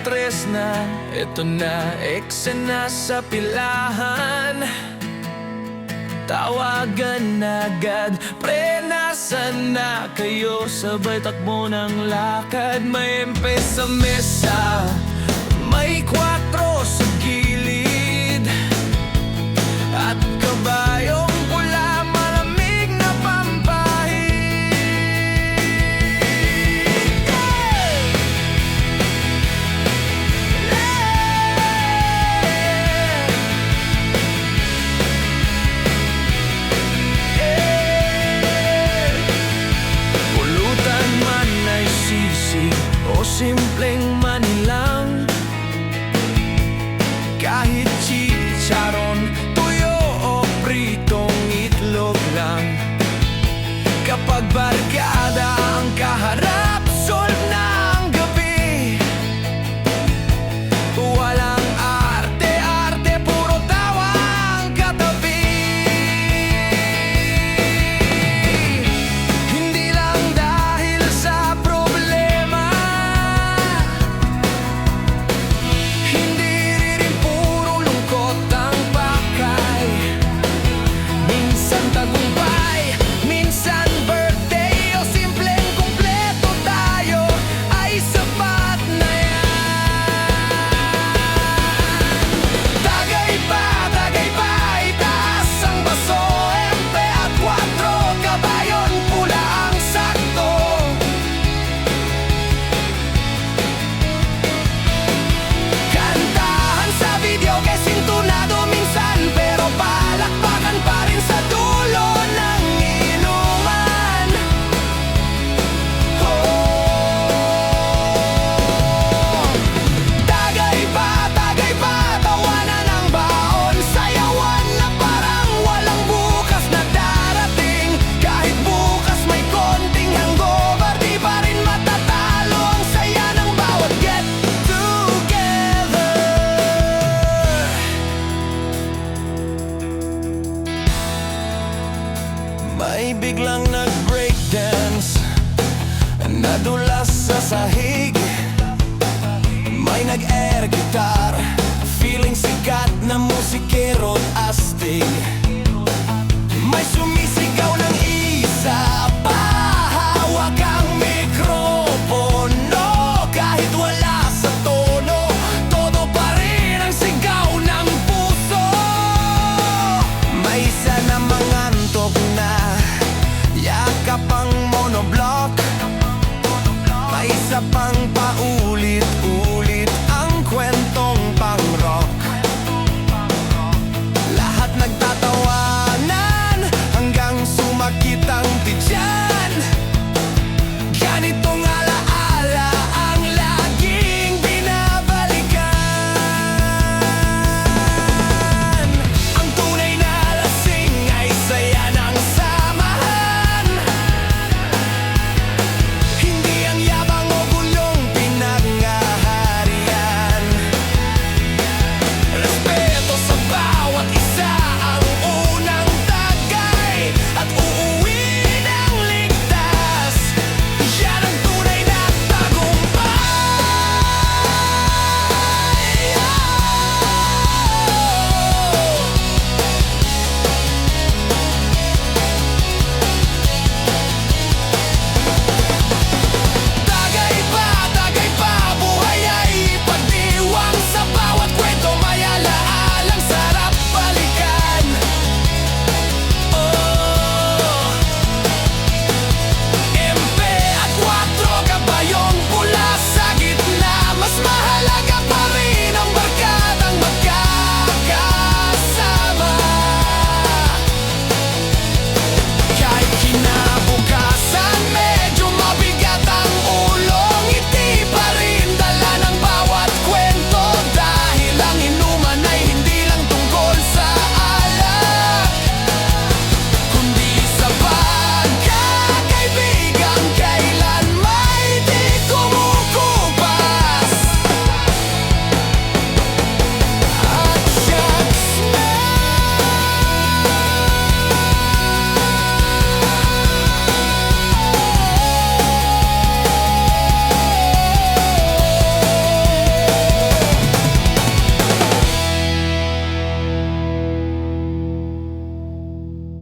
3 na, eto na, eksena sa pilahan. Tawagan agad, pre, nasan na kayo? Sabay takbo ng lakad. May empe sa mesa, may 4 sa gilid, at kabayong pula, malamig na pampahid. Pulutan man ay sisig o simpleng manilang, kahit chicharon, tuyo o pritong itlog lang. Kapag barkada ang kaharap, solve na ang gabi. Walang arte-arte, puro tawa ang katabi. Hindi lang dahil sa problema, hindi rin puro lungkot ang pakay. Minsan tagumpay, minsan birthday, o simpleng kumpleto tayo, ay sapat na yan. Tagay pa, itaas ang baso, empe at 4, kabayon, pula ang sakto. Kantahan sa video, kesintunado minsan, pero palakpakan pa rin sa dulo ng inuman. Tagay pa, tawanan ang baon, sayawan na parang walang bukas na darating. Kahit bukas may konting hangover, di pa rin matatalo ang saya ng bawat get together. May biglang nag-breakdance, nadulas sa sahig. May nag-air guitar